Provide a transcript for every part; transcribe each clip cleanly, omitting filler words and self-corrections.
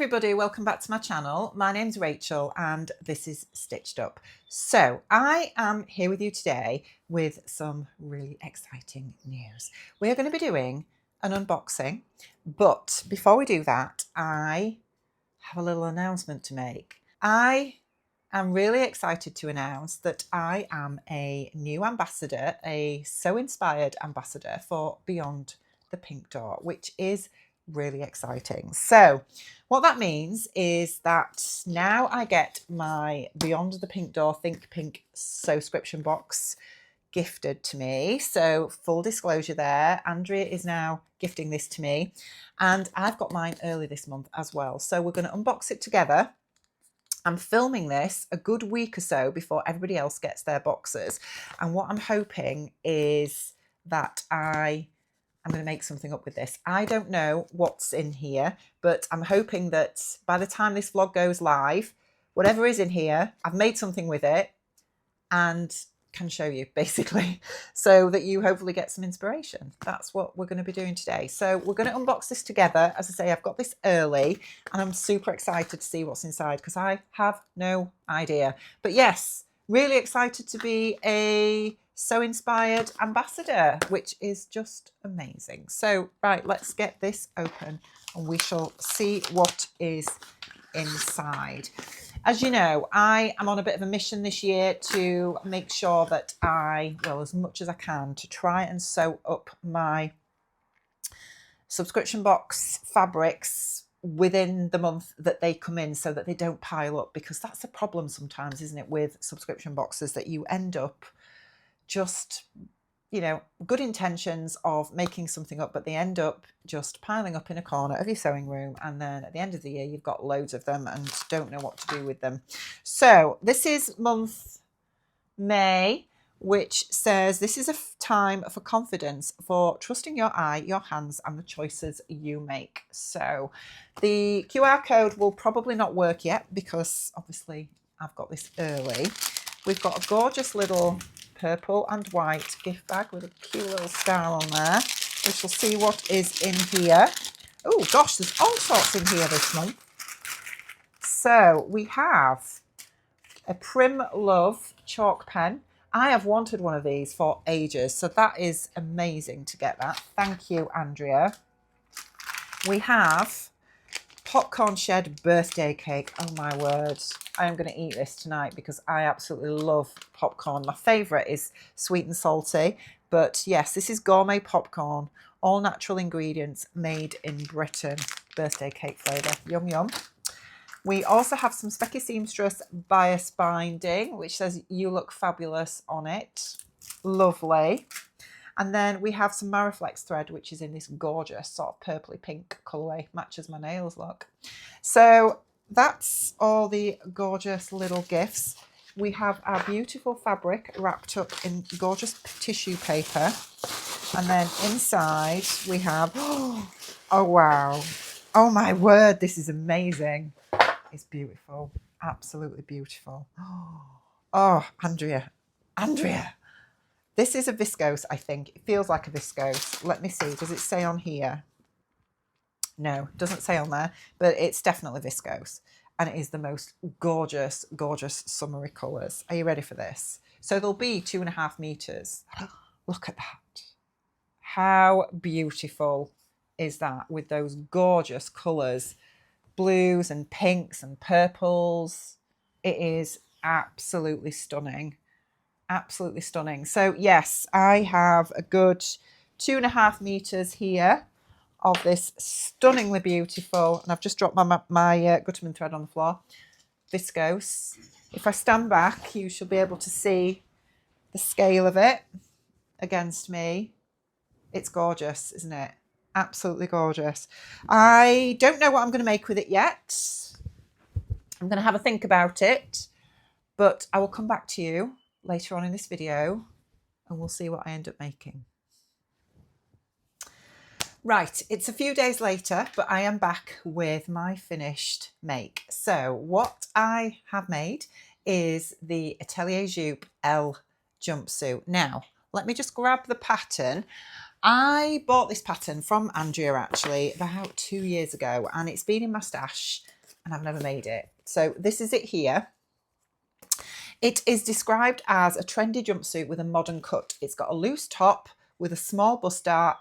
everybody, welcome back to my channel. My name's Rachel and this is Stitched Up. So I am here with you today with some really exciting news. We are going to be doing an unboxing, but before we do that, I have a little announcement to make. I am really excited to announce that I am a new ambassador, a sew inspired ambassador for Beyond the Pink Door, which is really exciting. So what that means is that now I get my Beyond the Pink Door Think Pink Sewscription Box gifted to me. So full disclosure there, Andrea is now gifting this to me and I've got mine early this month as well. So we're going to unbox it together. I'm filming this a good week or so before everybody else gets their boxes. And what I'm hoping is that I'm going to make something up with this. I don't know what's in here, but I'm hoping that by the time this vlog goes live, whatever is in here, I've made something with it and can show you basically, so that you hopefully get some inspiration. That's what we're going to be doing today. So we're going to unbox this together. As I say, I've got this early and I'm super excited to see what's inside because I have no idea. But yes, really excited to be a sew inspired ambassador, which is just amazing. So right, let's get this open and we shall see what is inside. As you know, I am on a bit of a mission this year to make sure that as much as I can, to try and sew up my subscription box fabrics within the month that they come in so that they don't pile up, because that's a problem sometimes, isn't it, with subscription boxes, that you end up just, you know, good intentions of making something up, but they end up just piling up in a corner of your sewing room. And then at the end of the year, you've got loads of them and don't know what to do with them. So this is month May, which says this is a time for confidence, for trusting your eye, your hands, and the choices you make. So the QR code will probably not work yet because obviously I've got this early. We've got a gorgeous little purple and white gift bag with a cute little star on there. We shall see what is in here. Oh gosh, there's all sorts in here this month. So we have a Prim Love chalk pen. I have wanted one of these for ages, so that is amazing to get that. Thank you, Andrea. We have Popcorn Shed birthday cake. Oh my word, I am going to eat this tonight because I absolutely love popcorn. My favourite is sweet and salty, but yes, this is gourmet popcorn, all natural ingredients, made in Britain. Birthday cake flavour, yum yum. We also have some Specky Seamstress bias binding, which says "You look fabulous" on it. Lovely. And then we have some Mariflex thread, which is in this gorgeous sort of purpley pink colourway. Matches my nails, look. So that's all the gorgeous little gifts. We have our beautiful fabric wrapped up in gorgeous tissue paper. And then inside we have, oh wow. Oh my word, this is amazing. It's beautiful. Absolutely beautiful. Oh, Andrea. This is a viscose, I think. It feels like a viscose. Let me see. Does it say on here? No, it doesn't say on there, but it's definitely viscose. And it is the most gorgeous, gorgeous summery colours. Are you ready for this? So there'll be 2.5 meters. Look at that. How beautiful is that with those gorgeous colours? Blues and pinks and purples. It is absolutely stunning. Absolutely stunning. So yes, I have a good 2.5 meters here of this stunningly beautiful, and I've just dropped my Gutterman thread on the floor, viscose. If I stand back, you shall be able to see the scale of it against me. It's gorgeous, isn't it? Absolutely gorgeous. I don't know what I'm going to make with it yet. I'm going to have a think about it, but I will come back to you later on in this video and we'll see what I end up making. Right, it's a few days later, but I am back with my finished make. So what I have made is the Atelier Jupe L jumpsuit. Now, let me just grab the pattern. I bought this pattern from Andrea actually about 2 years ago, and it's been in my stash and I've never made it. So this is it here. It is described as a trendy jumpsuit with a modern cut. It's got a loose top with a small bust dart,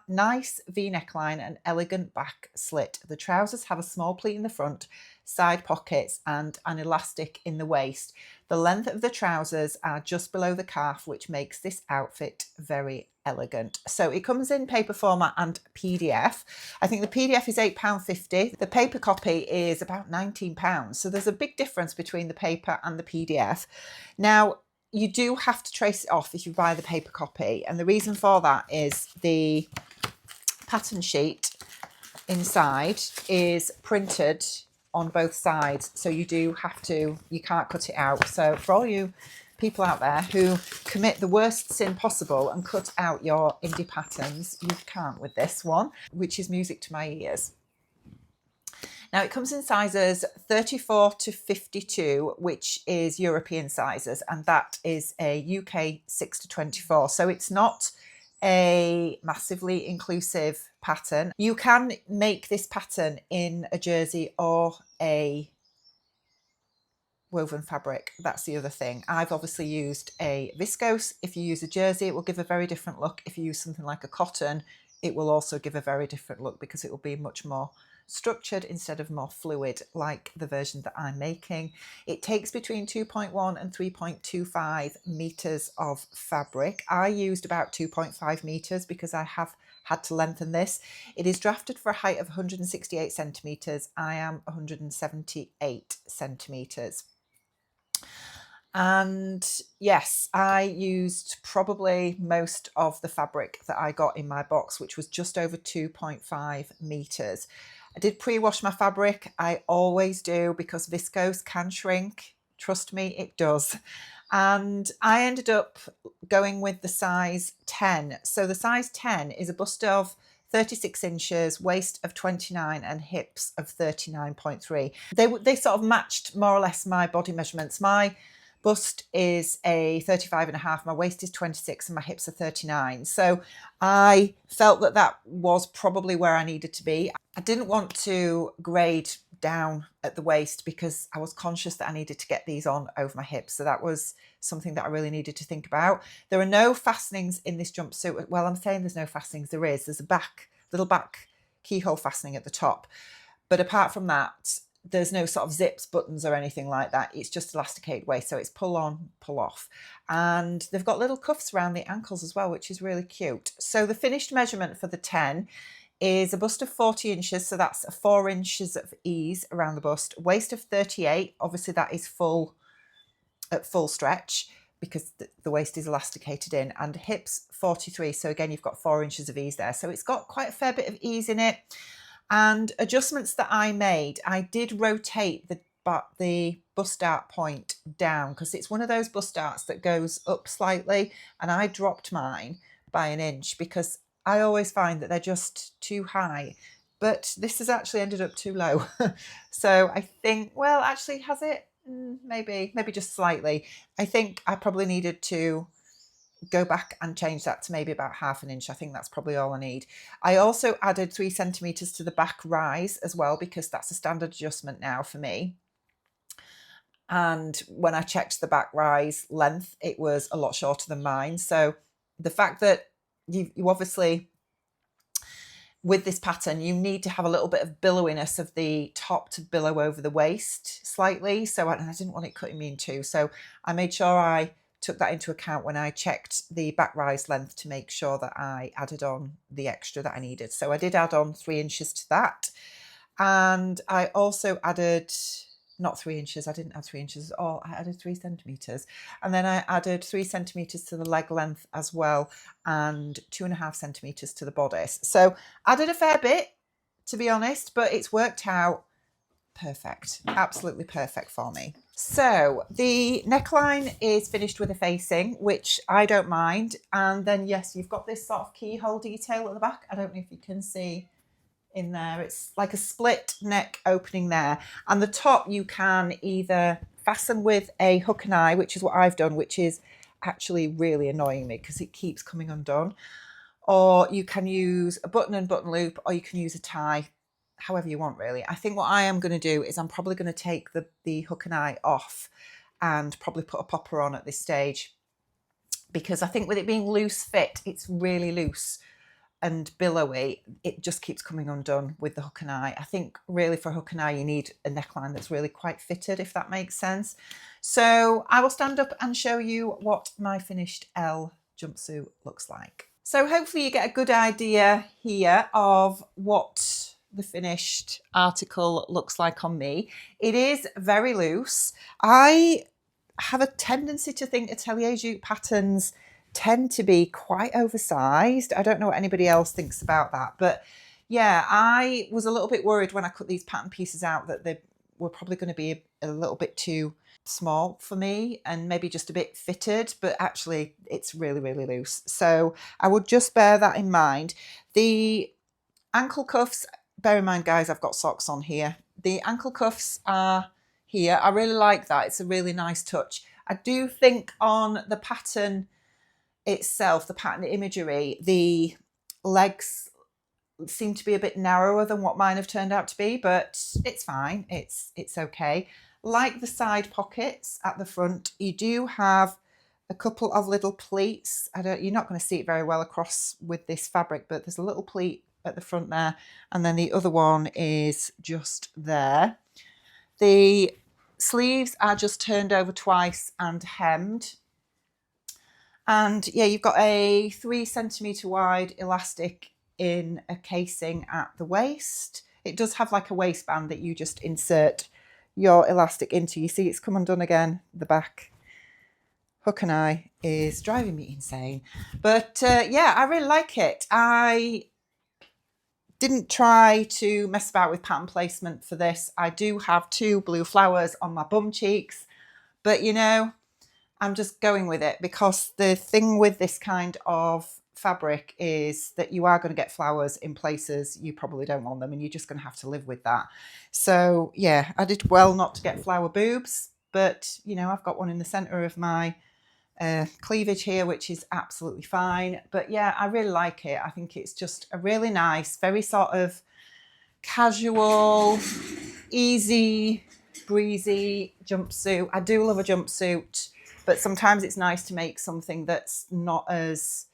nice V neckline and elegant back slit. The trousers have a small pleat in the front, side pockets and an elastic in the waist. The length of the trousers are just below the calf, which makes this outfit very elegant. So it comes in paper format and PDF. I think the PDF is £8.50. The paper copy is about £19. So there's a big difference between the paper and the PDF. Now, you do have to trace it off if you buy the paper copy. And the reason for that is the pattern sheet inside is printed on both sides. So you do have to, you can't cut it out. So for all you people out there who commit the worst sin possible and cut out your indie patterns, you can't with this one, which is music to my ears. Now it comes in sizes 34 to 52, which is European sizes, and that is a UK 6 to 24. So it's not a massively inclusive pattern. You can make this pattern in a jersey or a woven fabric. That's the other thing. I've obviously used a viscose. If you use a jersey, it will give a very different look. If you use something like a cotton, it will also give a very different look because it will be much more structured instead of more fluid, like the version that I'm making. It takes between 2.1 and 3.25 meters of fabric. I used about 2.5 meters because I have had to lengthen this. It is drafted for a height of 168 centimeters. I am 178 centimeters. And yes, I used probably most of the fabric that I got in my box, which was just over 2.5 meters. I did pre-wash my fabric. I always do because viscose can shrink. Trust me, it does. And I ended up going with the size 10. So the size 10 is a bust of 36 inches, waist of 29 and hips of 39.3. They sort of matched more or less my body measurements. My bust is a 35.5, my waist is 26 and my hips are 39. So I felt that that was probably where I needed to be. I didn't want to grade down at the waist because I was conscious that I needed to get these on over my hips. So that was something that I really needed to think about. There are no fastenings in this jumpsuit. Well, I'm saying there's no fastenings. There is. There's a little back keyhole fastening at the top. But apart from that, there's no sort of zips, buttons or anything like that. It's just elasticated waist. So it's pull on, pull off. And they've got little cuffs around the ankles as well, which is really cute. So the finished measurement for the 10 is a bust of 40 inches. So that's 4 inches of ease around the bust. Waist of 38. Obviously that is at full stretch because the waist is elasticated in, and hips 43. So again, you've got 4 inches of ease there. So it's got quite a fair bit of ease in it. And adjustments that I made, I did rotate the bust dart point down because it's one of those bust darts that goes up slightly, and I dropped mine by an inch because I always find that they're just too high, but this has actually ended up too low. So I think, well, actually, has it? Maybe just slightly. I think I probably needed to go back and change that to maybe about ½ inch. I think that's probably all I need. I also added 3 centimeters to the back rise as well because that's a standard adjustment now for me. And when I checked the back rise length, it was a lot shorter than mine. So the fact that you obviously, with this pattern, you need to have a little bit of billowiness of the top to billow over the waist slightly. So I didn't want it cutting me in two. So I made sure I took that into account when I checked the back rise length to make sure that I added on the extra that I needed. So I did add on 3 inches to that. And I also added, not 3 inches, I didn't add 3 inches at all. I added 3 centimeters. And then I added 3 centimeters to the leg length as well, and 2.5 centimeters to the bodice. So I did a fair bit, to be honest, but it's worked out perfect, absolutely perfect for me. So the neckline is finished with a facing, which I don't mind. And then, yes, you've got this sort of keyhole detail at the back. I don't know if you can see in there. It's like a split neck opening there. And the top you can either fasten with a hook and eye, which is what I've done, which is actually really annoying me because it keeps coming undone. or you can use a button and button loop, or you can use a tie, however you want really. I think what I am going to do is I'm probably going to take the hook and eye off and probably put a popper on at this stage, because I think with it being loose fit, it's really loose and billowy, it just keeps coming undone with the hook and eye. I think really for hook and eye you need a neckline that's really quite fitted, if that makes sense. So I will stand up and show you what my finished L jumpsuit looks like. So hopefully you get a good idea here of what the finished article looks like on me. It is very loose. I have a tendency to think atelier jute patterns tend to be quite oversized. I don't know what anybody else thinks about that, but yeah, I was a little bit worried when I cut these pattern pieces out that they were probably going to be a little bit too small for me and maybe just a bit fitted, but actually it's really, really loose. So I would just bear that in mind. The ankle cuffs, bear in mind guys, I've got socks on here. The ankle cuffs are here. I really like that. It's a really nice touch. I do think on the pattern itself, the pattern imagery, the legs seem to be a bit narrower than what mine have turned out to be, but it's fine. It's okay. Like the side pockets at the front, you do have a couple of little pleats. You're not going to see it very well across with this fabric, but there's a little pleat at the front there, and then the other one is just there. The sleeves are just turned over twice and hemmed. And yeah, you've got a 3 centimetre wide elastic in a casing at the waist. It does have like a waistband that you just insert your elastic into. You see it's come undone again, the back. Hook and eye is driving me insane. But yeah, I really like it. I didn't try to mess about with pattern placement for this. I do have 2 blue flowers on my bum cheeks, but you know, I'm just going with it, because the thing with this kind of fabric is that you are going to get flowers in places you probably don't want them, and you're just going to have to live with that. So yeah, I did well not to get flower boobs, but you know, I've got one in the center of my cleavage here, which is absolutely fine. But yeah, I really like it. I think it's just a really nice, very sort of casual, easy breezy jumpsuit. I do love a jumpsuit, but sometimes it's nice to make something that's not as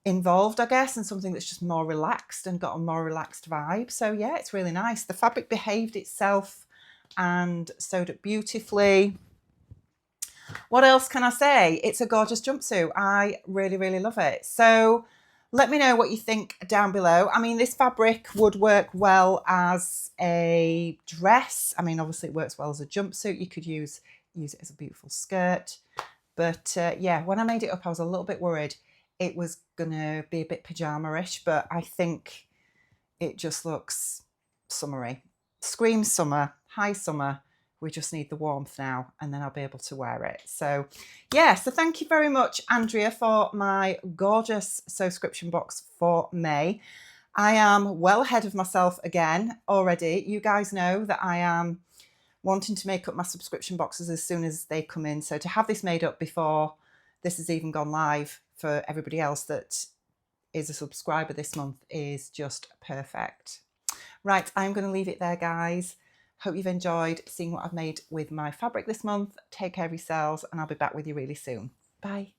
involved, I guess, and something that's just more relaxed and got a more relaxed vibe. So yeah, it's really nice. The fabric behaved itself and sewed up beautifully. What else can I say? It's a gorgeous jumpsuit. I really, really love it. So let me know what you think down below. I mean, this fabric would work well as a dress. I mean, obviously it works well as a jumpsuit. You could use it as a beautiful skirt. But yeah, when I made it up, I was a little bit worried it was going to be a bit pajama-ish, but I think it just looks summery. Screams summer, high summer. We just need the warmth now, and then I'll be able to wear it. So yeah, so thank you very much, Andrea, for my gorgeous subscription box for May. I am well ahead of myself again already. You guys know that I am wanting to make up my subscription boxes as soon as they come in. So to have this made up before this has even gone live for everybody else that is a subscriber this month is just perfect. Right, I'm going to leave it there, guys. Hope you've enjoyed seeing what I've made with my fabric this month. Take care of yourselves, and I'll be back with you really soon. Bye.